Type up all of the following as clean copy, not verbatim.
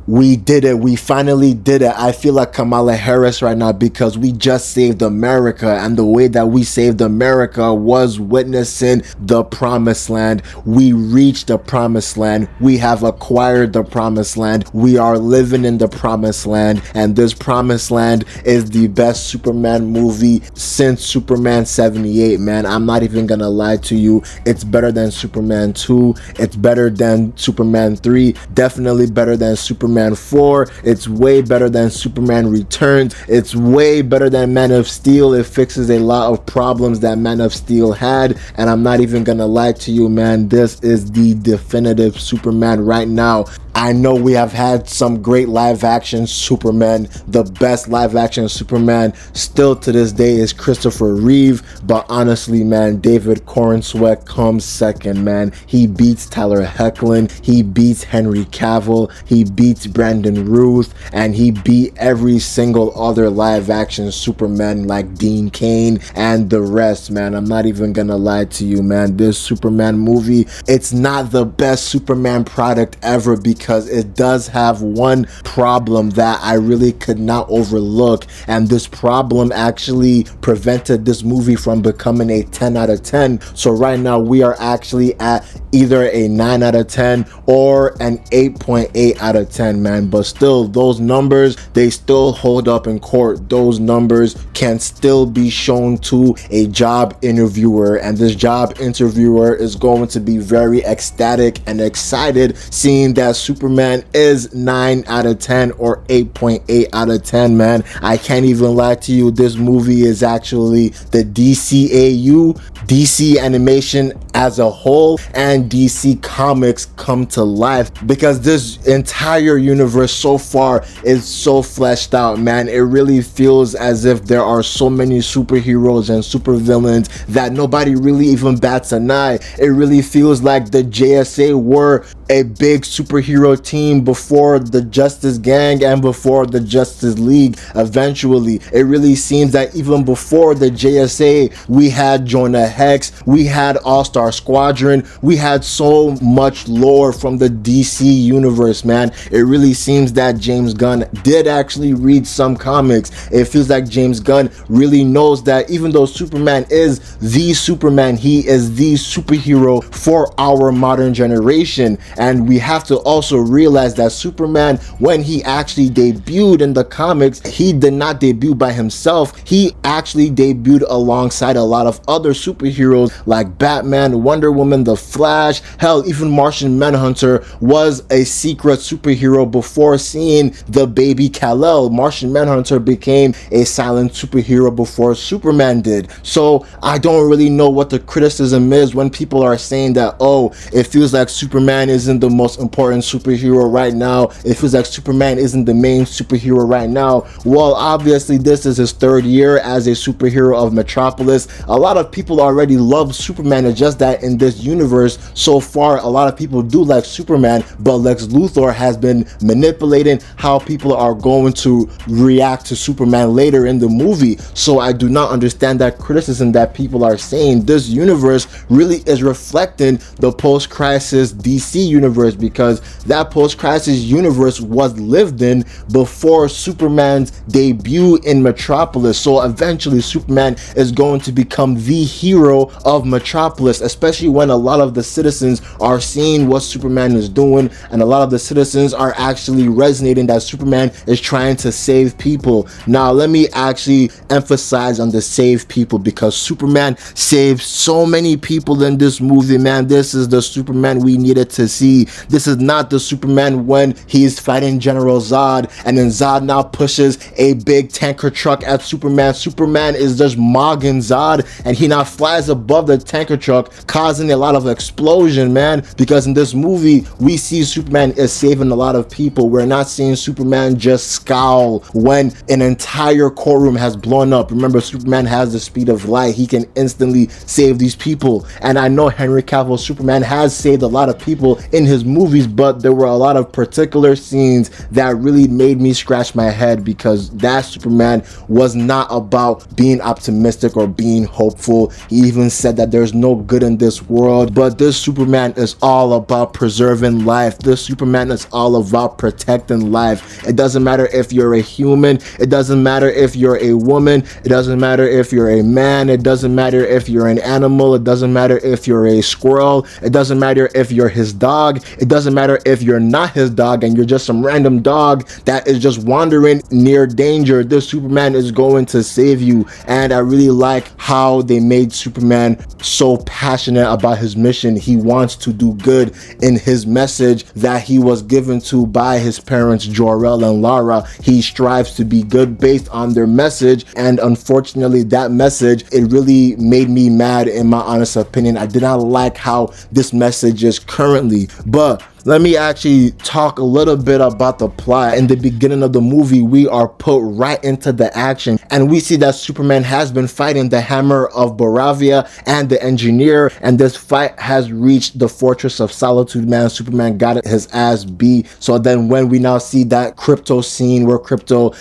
We did it. We finally did it. I feel like Kamala Harris right now because we just saved America, and the way that we saved America was witnessing the promised land. We reached the promised land. We have acquired the promised land. We are living in the promised land, and this promised land is the best Superman movie since Superman 78, man. I'm not even gonna lie to you. It's better than Superman 2. It's better than Superman 3. Definitely better than Superman 4. It's way better than Superman Returns. It's way better than Man of Steel. It fixes a lot of problems that Man of Steel had, and I'm not even gonna lie to you, man. This is the definitive Superman right now. I know we have had some great live action Superman. The best live action Superman still to this day is Christopher Reeve, but honestly, man, David Corenswet comes second, man. He beats Tyler Hoechlin, he beats Henry Cavill, he beats Brandon Routh, and he beat every single other live action Superman like Dean Cain and the rest, man. I'm not even gonna lie to you, man. This Superman movie, it's not the best Superman product ever because it does have one problem that I really could not overlook, and this problem actually prevented this movie from becoming a 10 out of 10. So right now we are actually at either a 9 out of 10 or an 8.8 out of 10, man. But still, those numbers, they still hold up in court. Those numbers can still be shown to a job interviewer, and this job interviewer is going to be very ecstatic and excited seeing that Superman is 9 out of 10 or 8.8 out of 10, man. I can't even lie to you. This movie is actually the DCAU, DC animation as a whole, and DC Comics come to life, because this entire universe so far is so fleshed out, man. It really feels as if there are so many superheroes and supervillains that nobody really even bats an eye. It really feels like the JSA were a big superhero team before the Justice Gang and before the Justice League eventually. It really seems that even before the JSA, we had Jonah Hex, we had All-Star Squadron, we had so much lore from the DC universe, man. It really seems that James Gunn did actually read some comics. It feels like James Gunn really knows that even though Superman is the Superman, he is the superhero for our modern generation. And we have to also realize that Superman, when he actually debuted in the comics, he did not debut by himself. He actually debuted alongside a lot of other superheroes like Batman, Wonder Woman, The Flash. Hell, even Martian Manhunter was a secret superhero before seeing the baby Kal-El. Martian Manhunter became a silent superhero before Superman did. So I don't really know what the criticism is when people are saying that, oh, it feels like Superman isn't the most important superhero right now. It feels like Superman isn't the main superhero right now. Well, obviously this is his third year as a superhero of Metropolis. A lot of people already love Superman. It's just that in this universe so far, a lot of people do like Superman, but Lex Luthor has been manipulating how people are going to react to Superman later in the movie. So I do not understand that criticism that people are saying. This universe really is reflecting the post-crisis DC universe, because that post-crisis universe was lived in before Superman's debut in Metropolis. So eventually Superman is going to become the hero of Metropolis, especially when a lot of the citizens are seeing what Superman is doing, and a lot of the citizens are actually resonating that Superman is trying to save people. Now let me actually emphasize on the save people, because Superman saved so many people in this movie, man. This is the Superman we needed to see. This is not the Superman when he's fighting General Zod and then Zod now pushes a big tanker truck at Superman. Superman is just mogging Zod, and he now flies above the tanker truck, causing a lot of explosion, man. Because in this movie we see Superman is saving a lot of people. We're not seeing Superman just scowl when an entire courtroom has blown up. Remember, Superman has the speed of light. He can instantly save these people, and I know Henry Cavill Superman has saved a lot of people in his movies, but there were a lot of particular scenes that really made me scratch my head, because that Superman was not about being optimistic or being hopeful. He even said that there's no good in this world, but this Superman is all about preserving life. This Superman is all about protecting life. It doesn't matter if you're a human, it doesn't matter if you're a woman, it doesn't matter if you're a man, it doesn't matter if you're an animal, it doesn't matter if you're a squirrel, it doesn't matter if you're his dog, it doesn't matter if you're not his dog and you're just some random dog that is just wandering near danger. This Superman is going to save you. And I really like how they made Superman so passionate about his mission. He wants to do good in his message that he was given to by his parents Jor-El and Lara. He strives to be good based on their message, and unfortunately that message, it really made me mad in my honest opinion. I did not like how this message is currently, but let me actually talk a little bit about the plot. In the beginning of the movie, we are put right into the action, and we see that Superman has been fighting the Hammer of Baravia and the Engineer, and this fight has reached the Fortress of Solitude, man. Superman got his ass beat. So then when we now see that Crypto scene where Crypto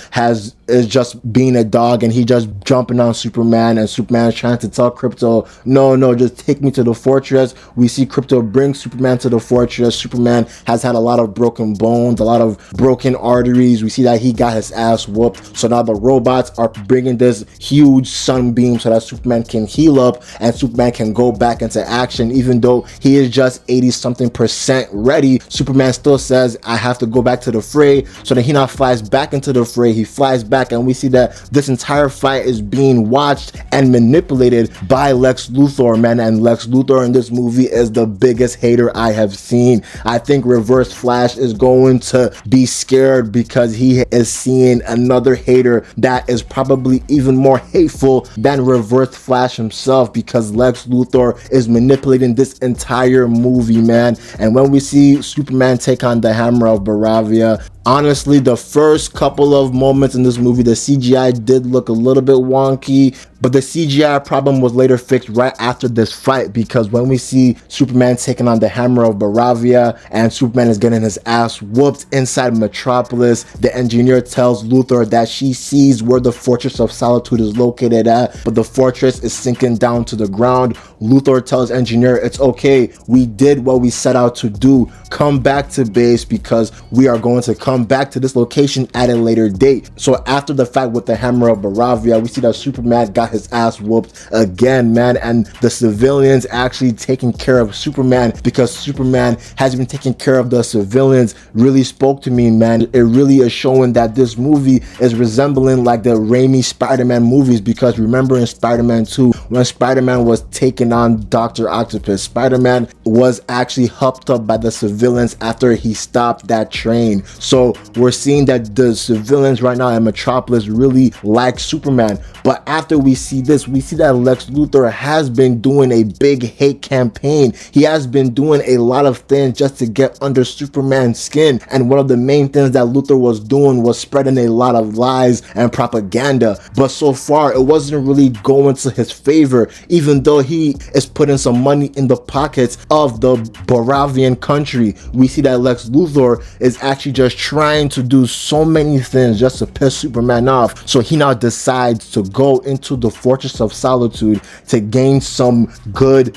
is just being a dog and he just jumping on Superman, and Superman is trying to tell Crypto, no, just take me to the fortress. We see Crypto bring Superman to the fortress. Superman has had a lot of broken bones, a lot of broken arteries. We see that he got his ass whooped. So now the robots are bringing this huge sunbeam so that Superman can heal up and Superman can go back into action. Even though he is just 80-something% ready, Superman still says, I have to go back to the fray. So then he now flies back into the fray. He flies back, and we see that this entire fight is being watched and manipulated by Lex Luthor, man. And Lex Luthor in this movie is the biggest hater I have seen. I think Reverse Flash is going to be scared because he is seeing another hater that is probably even more hateful than Reverse Flash himself, because Lex Luthor is manipulating this entire movie, man. And when we see Superman take on the Hammer of Baravia, honestly, the first couple of moments in this movie, the CGI did look a little bit wonky, but the CGI problem was later fixed right after this fight, because when we see Superman taking on the Hammer of Baravia and Superman is getting his ass whooped inside Metropolis, the Engineer tells Luthor that she sees where the Fortress of Solitude is located at, but the fortress is sinking down to the ground. Luthor tells Engineer, it's okay, we did what we set out to do. Come back to base because we are going to come back to this location at a later date. So after the fight with the Hammer of Baravia, we see that Superman got his ass whooped again, man, and the civilians actually taking care of Superman, because Superman has been taking care of the civilians, really spoke to me, man. It really is showing that this movie is resembling like the Raimi Spider-Man movies, because remember in Spider-Man 2, when Spider-Man was taking on Dr. Octopus, Spider-Man was actually helped up by the civilians after he stopped that train. So we're seeing that the civilians right now in Metropolis really like Superman. But after we see this, we see that Lex Luthor has been doing a big hate campaign. He has been doing a lot of things just to get under Superman's skin. And one of the main things that Luthor was doing was spreading a lot of lies and propaganda. But so far, it wasn't really going to his favor, even though he is putting some money in the pockets of the Baravian country. We see that Lex Luthor is actually just trying to do so many things just to piss Superman off. So he now decides to go into the Fortress of Solitude to gain some good,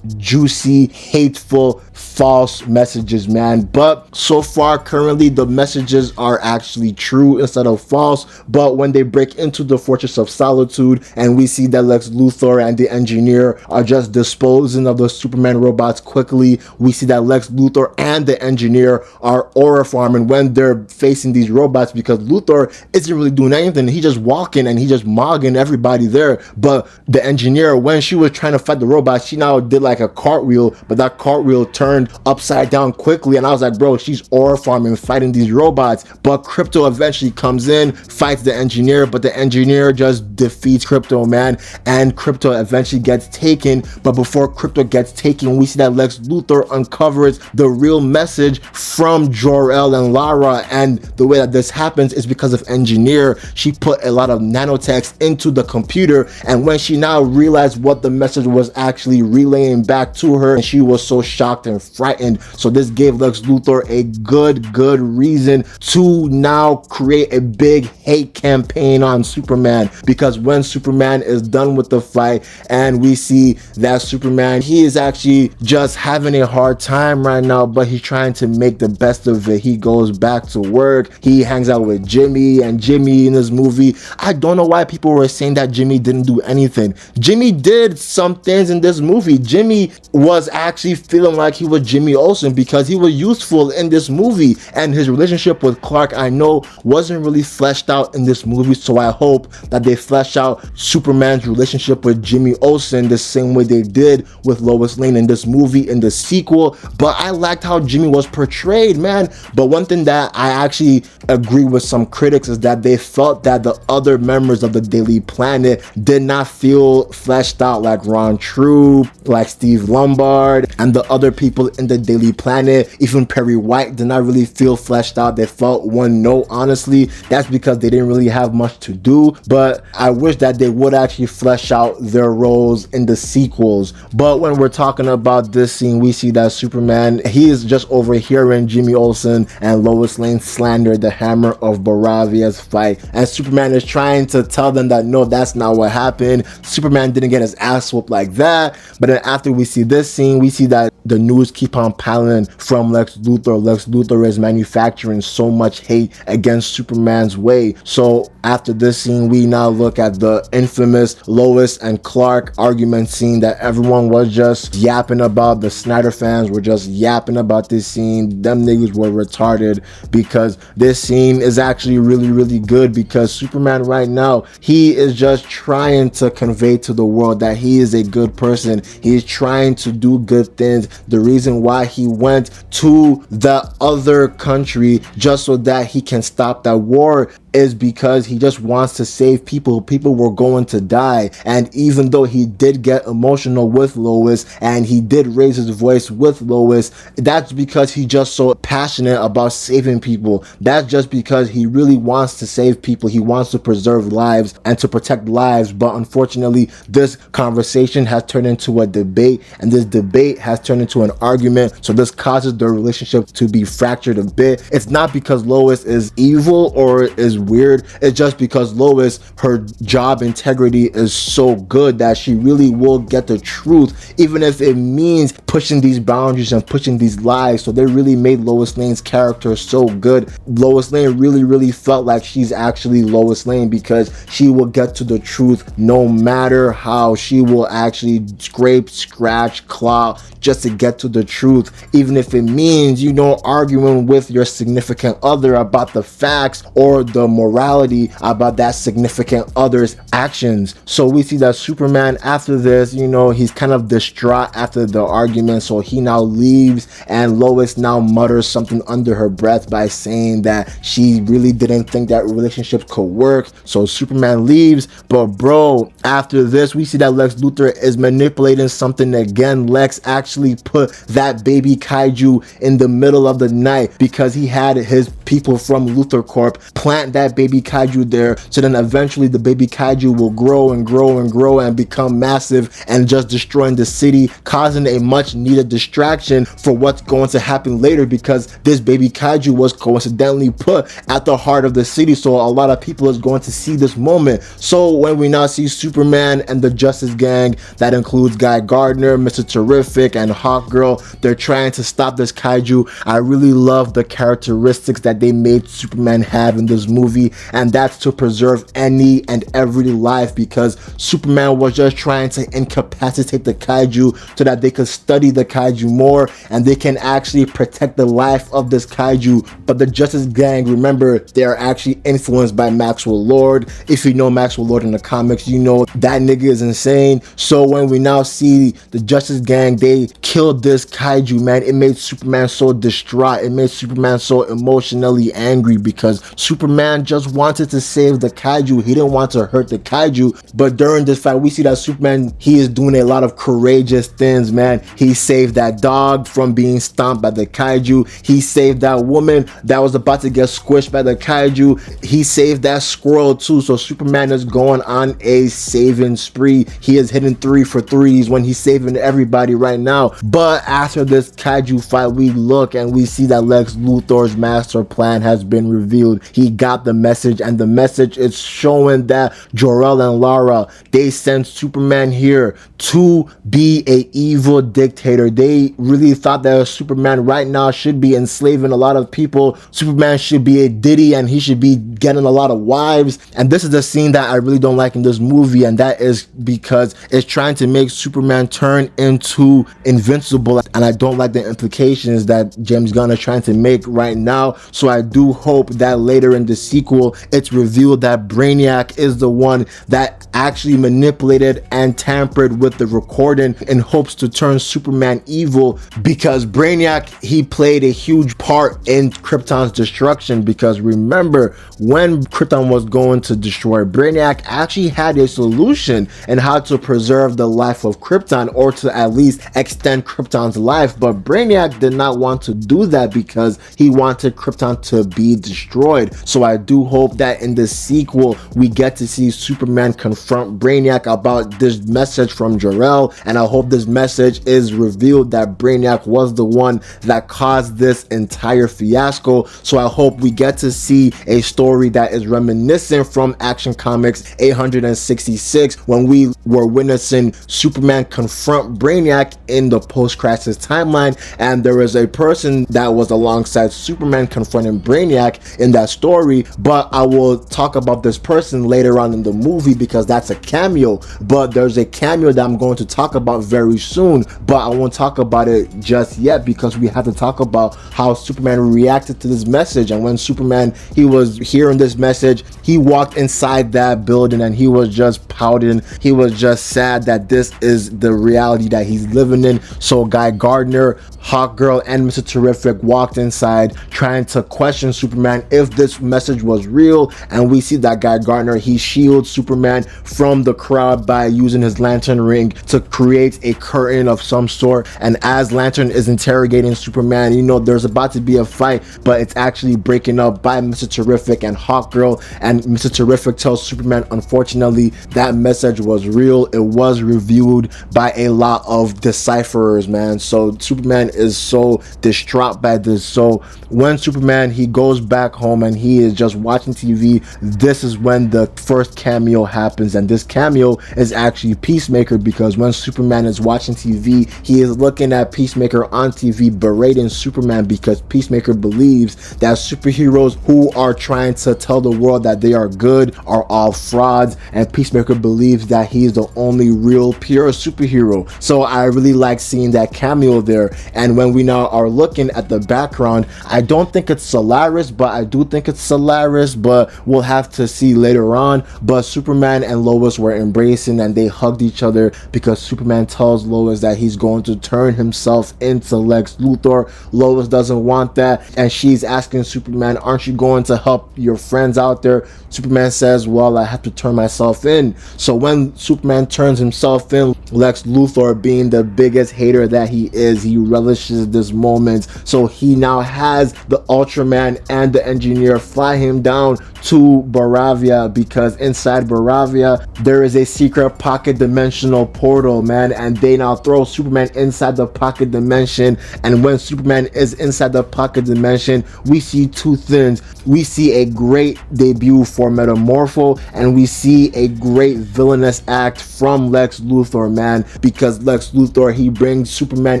juicy, hateful, false messages, man. But so far, currently, the messages are actually true instead of false. But when they break into the Fortress of Solitude and we see that Lex Luthor and the Engineer are just disposing of the Superman robots quickly, we see that Lex Luthor and the Engineer are aura farming when they're facing these robots, because Luthor isn't really doing anything. He just walking and he just mogging everybody there. But the Engineer, when she was trying to fight the robots, she now did like a cartwheel, but that cartwheel turned upside down quickly, and I was like, bro, she's aura farming, fighting these robots. But Crypto eventually comes in, fights the Engineer, but the Engineer just defeats Crypto, man, and Crypto eventually gets taken. But before Crypto gets taken, we see that Lex Luthor uncovers the real message from Jor-El and Lara, and the way that this happens is because of Engineer. She put a lot of nanotext into the computer, and when she now realized what the message was actually relaying back to her, and she was so shocked and frightened. So this gave Lex Luthor a good reason to now create a big hate campaign on Superman, because when Superman is done with the fight, and we see that Superman, he is actually just having a hard time right now, but he's trying to make the best of it. He goes back to work, he hangs out with Jimmy, and Jimmy in this movie, I don't know why people were saying that Jimmy didn't do anything. Jimmy did some things in this movie. Jimmy was actually feeling like he was Jimmy Olsen because he was useful in this movie, and his relationship with Clark, I know, wasn't really fleshed out in this movie, so I hope that they flesh out Superman's relationship with Jimmy Olsen the same way they did with Lois Lane in this movie, in the sequel. But I liked how Jimmy was portrayed, man. But one thing that I actually agree with some critics is that they felt that the other members of the Daily Planet did not feel fleshed out, like Ron Troop, like Steve Lombard, and the other people in the Daily Planet. Even Perry White did not really feel fleshed out. They felt one note, honestly. That's because they didn't really have much to do, but I wish that they would actually flesh out their roles in the sequels. But when we're talking about this scene, we see that Superman, he is just overhearing Jimmy Olsen and Lois Lane slander the Hammer of Baravia's fight, and Superman is trying to tell them that no, that's not what happened. Superman didn't get his ass whooped like that. But then after we see this scene, we see that the news keep on piling from Lex Luthor. Lex Luthor is manufacturing so much hate against Superman's way. So after this scene, we now look at the infamous Lois and Clark argument scene that everyone was just yapping about. The Snyder fans were just yapping about this scene. Them niggas were retarded, because this scene is actually really, really good, because Superman right now, he is just trying to convey to the world that he is a good person. He is trying to do good things. The reason why he went to the other country just so that he can stop that war is because he just wants to save people. People were going to die, and even though he did get emotional with Lois and he did raise his voice with Lois, that's because he's just so passionate about saving people. That's just because he really wants to save people. He wants to preserve lives and to protect lives. But unfortunately, this conversation has turned into a debate, and this debate has turned into an argument, so this causes the relationship to be fractured a bit. It's not because Lois is evil or is weird, it's just because Lois, her job integrity is so good that she really will get the truth, even if it means pushing these boundaries and pushing these lies. So they really made Lois Lane's character so good. Lois Lane really felt like she's actually Lois Lane, because she will get to the truth no matter how. She will actually scrape, scratch, claw just to get to the truth, even if it means, you know, arguing with your significant other about the facts or the morality about that significant other's actions. So we see that Superman, after this, you know, he's kind of distraught after the argument, so he now leaves, and Lois now mutters something under her breath by saying that she really didn't think that relationship could work. So Superman leaves. But bro, after this, we see that Lex Luthor is manipulating something again. Lex actually put that baby kaiju in the middle of the night because he had his people from Luthor Corp plant that baby kaiju there, so then eventually the baby kaiju will grow and grow and grow and become massive and just destroying the city, causing a much needed distraction for what's going to happen later, because this baby kaiju was coincidentally put at the heart of the city, so a lot of people is going to see this moment. So when we now see Superman and the Justice Gang, that includes Guy Gardner, Mr. Terrific, and Hawkgirl, they're trying to stop this kaiju. I really love the characteristics that they made Superman have in this movie, and that's to preserve any and every life, because Superman was just trying to incapacitate the kaiju so that they could study the kaiju more and they can actually protect the life of this kaiju. But the Justice Gang, remember, they are actually influenced by Maxwell Lord. If you know Maxwell Lord in the comics, you know that nigga is insane. So when we now see the Justice Gang, they killed this kaiju, man, it made Superman so distraught. It made Superman so emotionally angry, because Superman just wanted to save the kaiju. He didn't want to hurt the kaiju. But during this fight, we see that Superman, he is doing a lot of courageous things, man. He saved that dog from being stomped by the kaiju. He saved that woman that was about to get squished by the kaiju. He saved that squirrel too. So Superman is going on a saving spree. He is hitting 3 for 3s when he's saving everybody right now. But after this kaiju fight, we look and we see that Lex Luthor's master plan has been revealed. He got the message, and the message is showing that Jor-El and Lara, they sent Superman here to be a evil dictator. They really thought that Superman right now should be enslaving a lot of people. Superman should be a Diddy and he should be getting a lot of wives. And this is the scene that I really don't like in this movie, and that is because it's trying to make Superman turn into invincible, and I don't like the implications that James Gunn is trying to make right now. So I do hope that later in the sequel it's revealed that Brainiac is the one that actually manipulated and tampered with the recording in hopes to turn Superman evil, because Brainiac, he played a huge part in Krypton's destruction. Because remember, when Krypton was going to destroy, Brainiac actually had a solution in how to preserve the life of Krypton, or to at least extend Krypton's life. But Brainiac did not want to do that because he wanted Krypton to be destroyed. So I do hope that in the sequel we get to see Superman confront Brainiac about this message from Jor-El, and I hope this message is revealed that Brainiac was the one that caused this entire fiasco. So I hope we get to see a story that is reminiscent from Action Comics 866, when we were witnessing Superman confront Brainiac in the post-crisis timeline, and there is a person that was alongside Superman confronting Brainiac in that story. But I will talk about this person later on in the movie because that's a cameo. But there's a cameo that I'm going to talk about very soon, but I won't talk about it just yet because we have to talk about how Superman reacted to this message. And when Superman, he was hearing this message, he walked inside that building and he was just pouting. He was just sad that this is the reality that he's living in. So Guy Gardner, Hawkgirl, and Mr. Terrific walked inside trying to question Superman if this message was real, and we see that Guy Gardner, he shields Superman from the crowd by using his lantern ring to create a curtain of some sort. And as Lantern is interrogating Superman, you know there's about to be a fight, but it's actually breaking up by Mr. Terrific and Hawkgirl, and Mr. Terrific tells Superman, unfortunately, that message was real. It was reviewed by a lot of decipherers, man. So Superman is so distraught by this. So when Superman, he goes back home and he is just watching TV, this is when the first cameo happens, and this cameo is actually Peacemaker, because when Superman is watching TV, he is looking at Peacemaker on TV berating Superman, because Peacemaker believes that superheroes who are trying to tell the world that they are good are all frauds, and Peacemaker believes that he is the only real pure superhero. So I really like seeing that cameo there. And when we now are looking at the background, I don't think it's Solaris, but I do think it's Solaris, but we'll have to see later on. But Superman and Lois were embracing and they hugged each other because Superman tells Lois that he's going to turn himself into Lex Luthor. Lois doesn't want that, and she's asking Superman, aren't you going to help your friends out there? Superman says, well, I have to turn myself in. So when Superman turns himself in, Lex Luthor, being the biggest hater that he is, he relishes this moment. So he now has the Ultraman and the engineer fly him down to Baravia, because inside Baravia there is a secret pocket dimensional portal, man, and they now throw Superman inside the pocket dimension. And when Superman is inside the pocket dimension, we see two things. We see a great debut for Metamorpho, and we see a great villainous act from Lex Luthor, man, because Lex Luthor, he brings Superman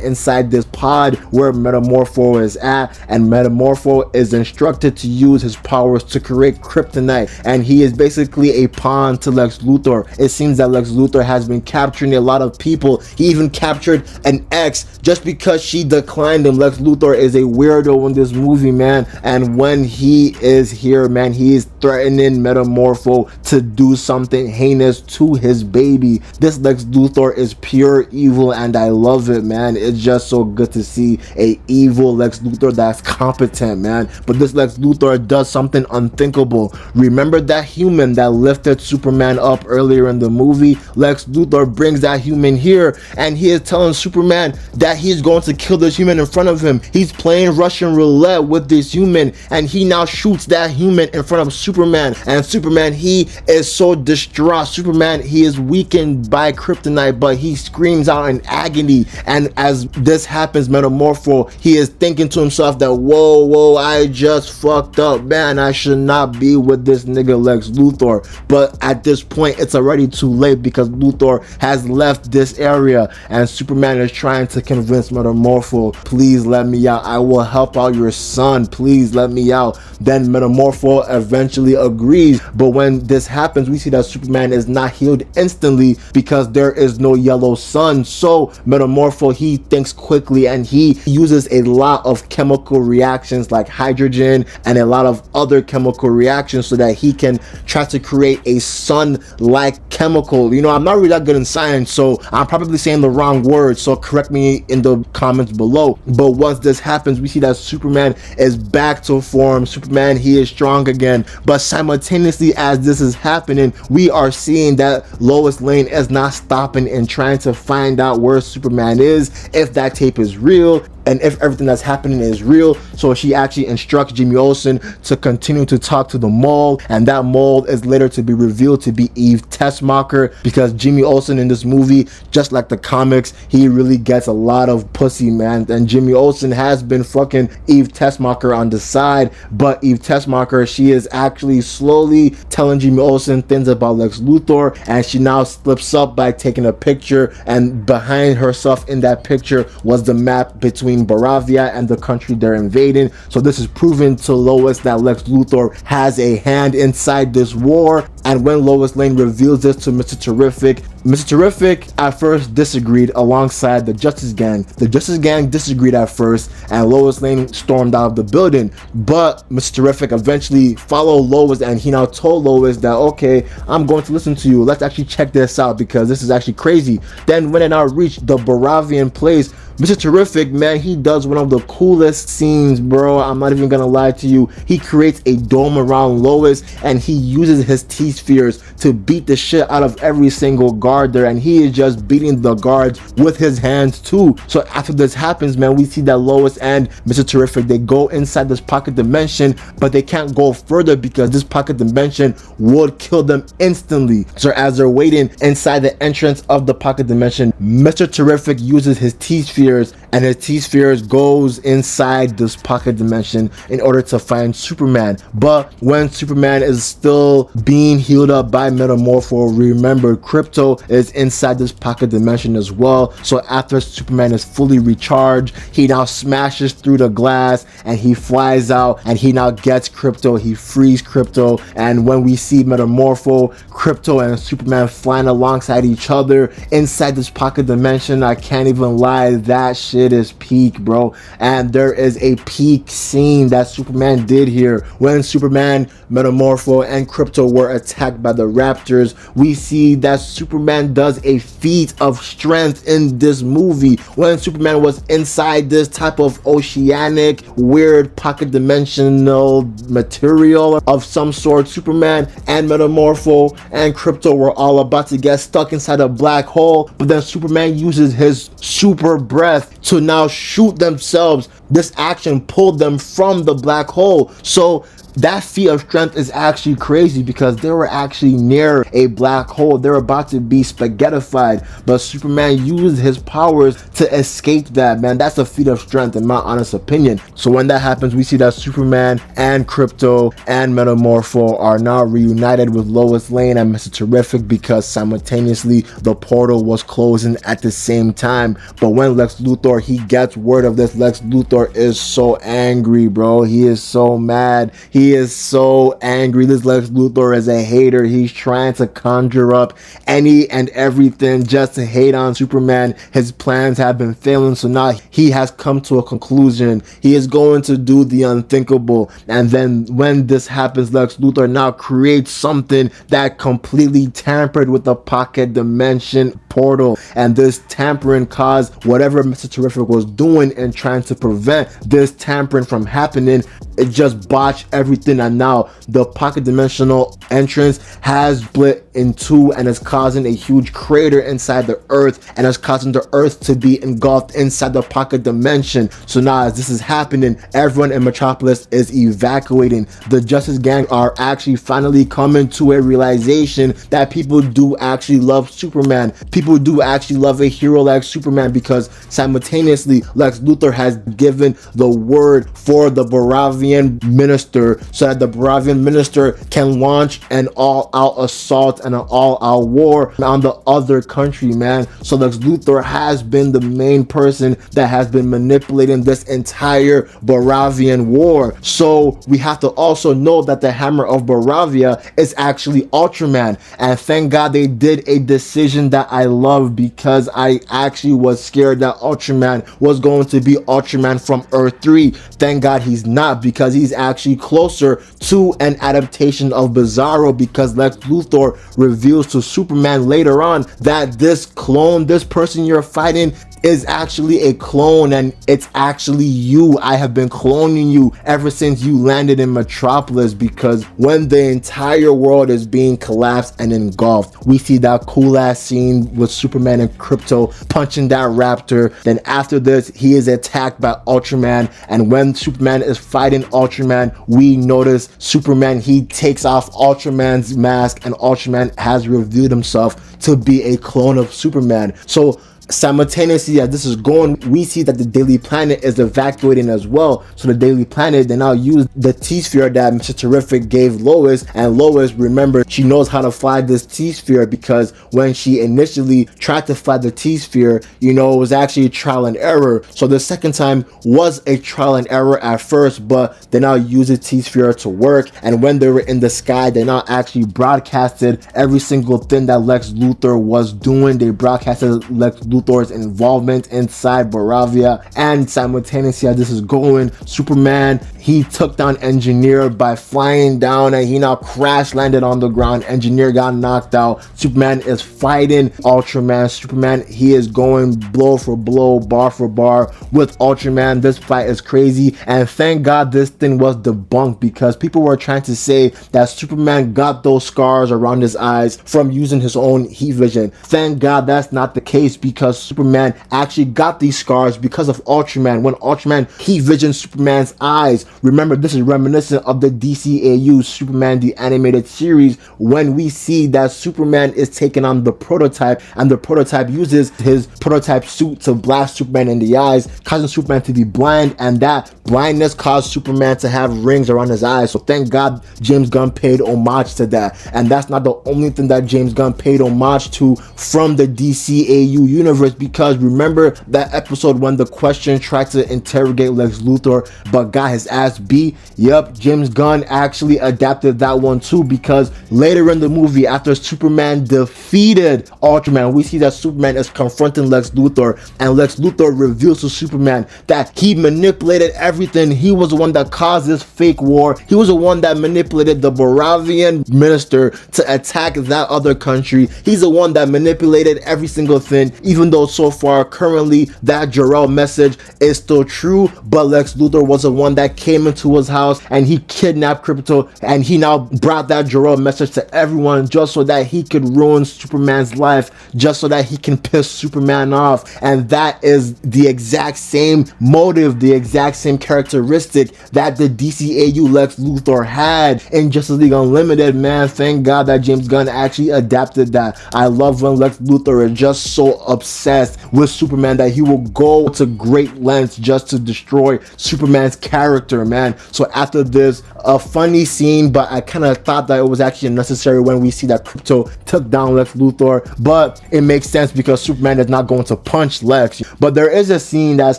inside this pod where Metamorpho is at, and Metamorpho is instructed to use his powers to create kryptonite, and he is basically a pawn to Lex Luthor. It seems that Lex Luthor has been capturing a lot of people. He even captured an ex just because she declined him. Lex Luthor is a weirdo in this movie, man, and when he is here, man, he is threatening Metamorpho to do something heinous to his baby. This Lex Luthor is pure evil, and I love it, man. It's just so good to see a evil Lex Luthor that's competent, man. But this Lex Luthor does something unthinkable. Remember that human that lifted Superman up earlier in the movie? Lex Luthor brings that human here, and he is telling Superman that he's going to kill this human in front of him. He's playing Russian roulette with this human, and he now shoots that human in front of Superman. And Superman, he is so distraught Meanwhile, Superman, he is weakened by kryptonite, but he screams out in agony. And as this happens, Metamorpho, he is thinking to himself that, whoa, I just fucked up, man. I should not be with this nigga Lex Luthor. But at this point, it's already too late because Luthor has left this area, and Superman is trying to convince Metamorpho, please let me out. I will help out your son. Please let me out. Then Metamorpho eventually agrees. But when this happens, we see that Superman is not healed instantly because there is no yellow sun. So Metamorpho, he thinks quickly and he uses a lot of chemical reactions like hydrogen and a lot of other chemical reactions so that he can try to create a sun-like chemical. You know, I'm not really that good in science, so I'm probably saying the wrong word, so correct me in the comments below. But once this happens, we see that Superman is back to form. Superman, he is strong again. But simultaneously as this is happening, we are seeing that Lois Lane is not stopping and trying to find out where Superman is, if that tape is real, and if everything that's happening is real. So she actually instructs Jimmy Olsen to continue to talk to the mole, and that mole is later to be revealed to be Eve Tessmacher, because Jimmy Olsen in this movie, just like the comics, he really gets a lot of pussy, man. And Jimmy Olsen has been fucking Eve Tessmacher on the side, but Eve Tessmacher, she is actually slowly telling Jimmy Olsen things about Lex Luthor, and she now slips up by taking a picture, and behind herself in that picture was the map between Baravia and the country they're invading. So this is proven to Lois that Lex Luthor has a hand inside this war. And when Lois Lane reveals this to Mr. Terrific, Mr. Terrific at first disagreed alongside the Justice Gang. The Justice Gang disagreed at first, and Lois Lane stormed out of the building. But Mr. Terrific eventually followed Lois, and he now told Lois that, okay, I'm going to listen to you. Let's actually check this out because this is actually crazy. Then when they now reach the Baravian place, Mr. Terrific, man, he does one of the coolest scenes, bro. I'm not even gonna lie to you. He creates a dome around Lois, and he uses his T-spheres to beat the shit out of every single guard there, and he is just beating the guards with his hands too. So after this happens, man, we see that Lois and Mr. Terrific, they go inside this pocket dimension, but they can't go further because this pocket dimension would kill them instantly. So as they're waiting inside the entrance of the pocket dimension, Mr. Terrific uses his T-spheres, and his T-spheres goes inside this pocket dimension in order to find Superman. But when Superman is still being healed up by Metamorpho, remember Crypto is inside this pocket dimension as well. So after Superman is fully recharged, he now smashes through the glass and he flies out, and he now gets Crypto. He frees Crypto, and when we see Metamorpho, Crypto and Superman flying alongside each other inside this pocket dimension, I can't even lie, that shit is peak, bro. And there is a peak scene that Superman did here. When Superman, Metamorpho, and Crypto were attacked by the Raptors, we see that Superman does a feat of strength in this movie. When Superman was inside this type of oceanic, weird pocket dimensional material of some sort, Superman and Metamorpho and Crypto were all about to get stuck inside a black hole, but then Superman uses his super breath to now shoot themselves. This action pulled them from the black hole. So that feat of strength is actually crazy because they were actually near a black hole. They're about to be spaghettified, but Superman used his powers to escape that, man. That's a feat of strength in my honest opinion. So when that happens, we see that Superman and Crypto and Metamorpho are now reunited with Lois Lane and Mr. Terrific because simultaneously the portal was closing at the same time. But when Lex Luthor, he gets word of this, Lex Luthor is so angry, bro. He is so mad. He is so angry. This Lex Luthor is a hater. He's trying to conjure up any and everything just to hate on Superman. His plans have been failing, so now he has come to a conclusion. He is going to do the unthinkable. And then when this happens, Lex Luthor now creates something that completely tampered with the pocket dimension portal, and this tampering caused whatever Mr. Terrific was doing and trying to prevent this tampering from happening. It just botched everything, and now the pocket dimensional entrance has split in two and is causing a huge crater inside the earth, and is causing the earth to be engulfed inside the pocket dimension. So now as this is happening, everyone in Metropolis is evacuating. The Justice Gang are actually finally coming to a realization that people do actually love Superman. People do actually love a hero like Superman, because simultaneously Lex Luthor has given the word for the Baravian minister, so that the Baravian minister can launch an all-out assault and an all-out war on the other country, man. So Lex Luthor has been the main person that has been manipulating this entire Baravian war. So we have to also know that the Hammer of Baravia is actually Ultraman, and thank God they did a decision that I love, because I actually was scared that Ultraman was going to be Ultraman from Earth 3. Thank God he's not, because he's actually closer to an adaptation of Bizarro, because Lex Luthor reveals to Superman later on that this clone, this person you're fighting, is actually a clone, and it's actually you. I have been cloning you ever since you landed in Metropolis, because when the entire world is being collapsed and engulfed, we see that cool ass scene with Superman and Krypto punching that raptor. Then after this, he is attacked by Ultraman, and when Superman is fighting Ultraman, we notice Superman, he takes off Ultraman's mask, and Ultraman has revealed himself to be a clone of Superman. So simultaneously as this is going, we see that the Daily Planet is evacuating as well. So the Daily Planet, they now use the T-Sphere that Mr. Terrific gave Lois, and Lois, remember, she knows how to fly this T-Sphere, because when she initially tried to fly the T-Sphere, you know, it was actually trial and error. So the second time was a trial and error at first, but they now use the T-Sphere to work, and when they were in the sky, they now actually broadcasted every single thing that Lex Luthor was doing. They broadcasted Lex Luthor's involvement inside Baravia, and simultaneously as this is going, Superman, he took down Engineer by flying down, and he now crash landed on the ground. Engineer got knocked out. Superman is fighting Ultraman. Superman, he is going blow for blow, bar for bar with Ultraman. This fight is crazy, and thank God this thing was debunked, because people were trying to say that Superman got those scars around his eyes from using his own heat vision. Thank God that's not the case, because Superman actually got these scars because of Ultraman. When Ultraman heat visioned Superman's eyes, remember, this is reminiscent of the DCAU Superman the animated series, when we see that Superman is taking on the prototype, and the prototype uses his prototype suit to blast Superman in the eyes, causing Superman to be blind, and that blindness caused Superman to have rings around his eyes. So thank God James Gunn paid homage to that, and that's not the only thing that James Gunn paid homage to from the DCAU universe, because remember that episode when the Question tried to interrogate Lex Luthor but got his ass beat? Yep, James Gunn actually adapted that one too, because later in the movie, after Superman defeated Ultraman, we see that Superman is confronting Lex Luthor, and Lex Luthor reveals to Superman that he manipulated everything. He was the one that caused this fake war. He was the one that manipulated the Baravian minister to attack that other country. He's the one that manipulated every single thing, even though so far currently that Jor-El message is still true, but Lex Luthor was the one that came into his house and he kidnapped Krypto, and he now brought that Jor-El message to everyone just so that he could ruin Superman's life, just so that he can piss Superman off. And that is the exact same motive, the exact same characteristic that the DCAU Lex Luthor had in Justice League Unlimited, man. Thank God that James Gunn actually adapted that. I love when Lex Luthor is just so obsessed with Superman that he will go to great lengths just to destroy Superman's character, man. So after this, a funny scene, but I kind of thought that it was actually unnecessary when we see that Krypto took down Lex Luthor, but it makes sense because Superman is not going to punch Lex. But there is a scene that's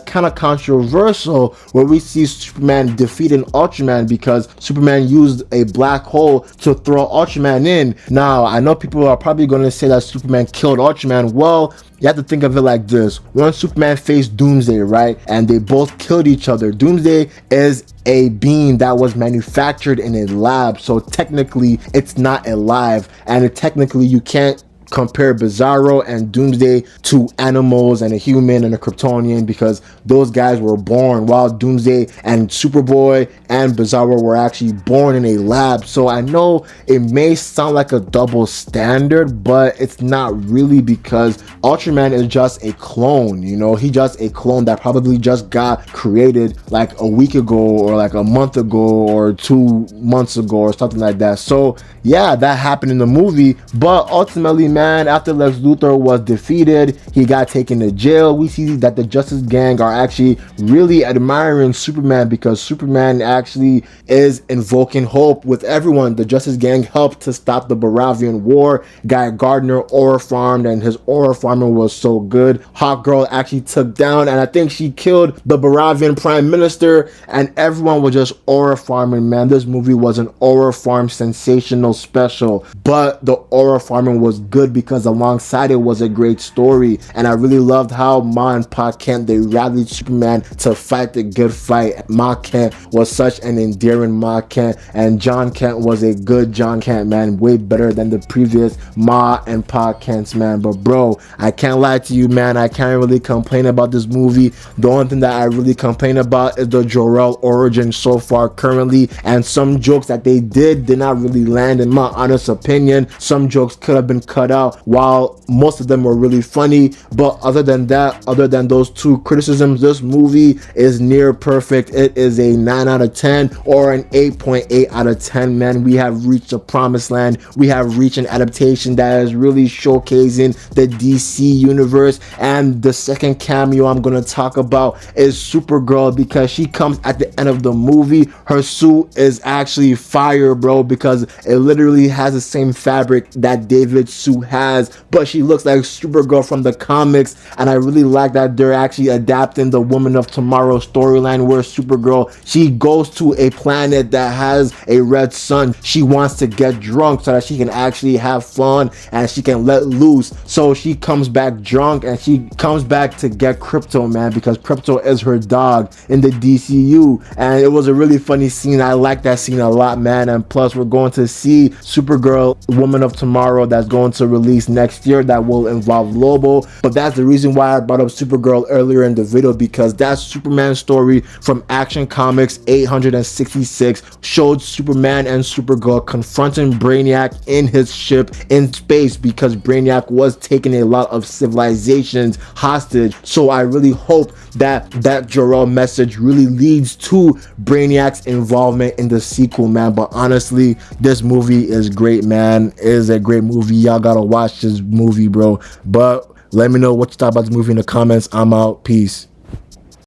kind of controversial where we see Superman defeating Ultraman because Superman used a black hole to throw Ultraman in. Now, I know people are probably going to say that Superman killed Ultraman. Well, you have to think of it like this. When Superman faced Doomsday, right, and they both killed each other, Doomsday is a being that was manufactured in a lab, so technically it's not alive, and technically you can't compare Bizarro and Doomsday to animals and a human and a Kryptonian, because those guys were born, while Doomsday and Superboy and Bizarro were actually born in a lab. So I know it may sound like a double standard, but it's not really, because Ultraman is just a clone, you know, he just a clone that probably just got created like a week ago or like a month ago or 2 months ago or something like that. So yeah, that happened in the movie, but ultimately, man, after Lex Luthor was defeated, he got taken to jail. We see that the Justice Gang are actually really admiring Superman, because Superman actually is invoking hope with everyone. The Justice Gang helped to stop the Baravian War. Guy Gardner aura farmed, and his aura farming was so good. Hawkgirl actually took down, and I think she killed the Baravian Prime Minister, and everyone was just aura farming, man. This movie was an aura farm sensational special, but the aura farming was good because alongside it was a great story. And I really loved how Ma and Pa Kent, they rallied Superman to fight the good fight. Ma Kent was such an endearing Ma Kent, and John Kent was a good John Kent, man, way better than the previous Ma and Pa Kents, man. But bro, I can't lie to you, man, I can't really complain about this movie. The only thing that I really complain about is the Jor-El origin so far currently, and some jokes that they did not really land, in my honest opinion. Some jokes could have been cut out, while most of them were really funny. But other than that, other than those two criticisms, this movie is near perfect. It is a 9 out of 10 or an 8.8 out of 10, man. We have reached the promised land. We have reached an adaptation that is really showcasing the DC universe. And the second cameo I'm gonna talk about is Supergirl, because she comes at the end of the movie. Her suit is actually fire, bro, because it literally has the same fabric that David's suit has, but she looks like Supergirl from the comics. And I really like that they're actually adapting the Woman of Tomorrow storyline, where Supergirl, she goes to a planet that has a red sun. She wants to get drunk so that she can actually have fun and she can let loose. So she comes back drunk, and she comes back to get Crypto, man, because Crypto is her dog in the DCU. And it was a really funny scene. I like that scene a lot, man. And plus, we're going to see Supergirl Woman of Tomorrow that's going to release next year, that will involve Lobo. But that's the reason why I brought up Supergirl earlier in the video, because that Superman story from Action Comics 866 showed Superman and Supergirl confronting Brainiac in his ship in space, because Brainiac was taking a lot of civilizations hostage. So I really hope that that Jor-El message really leads to Brainiac's involvement in the sequel, man. But honestly, this movie is great, man. It is a great movie. Y'all gotta watch this movie, bro. But let me know what you thought about this movie in the comments. I'm out. Peace.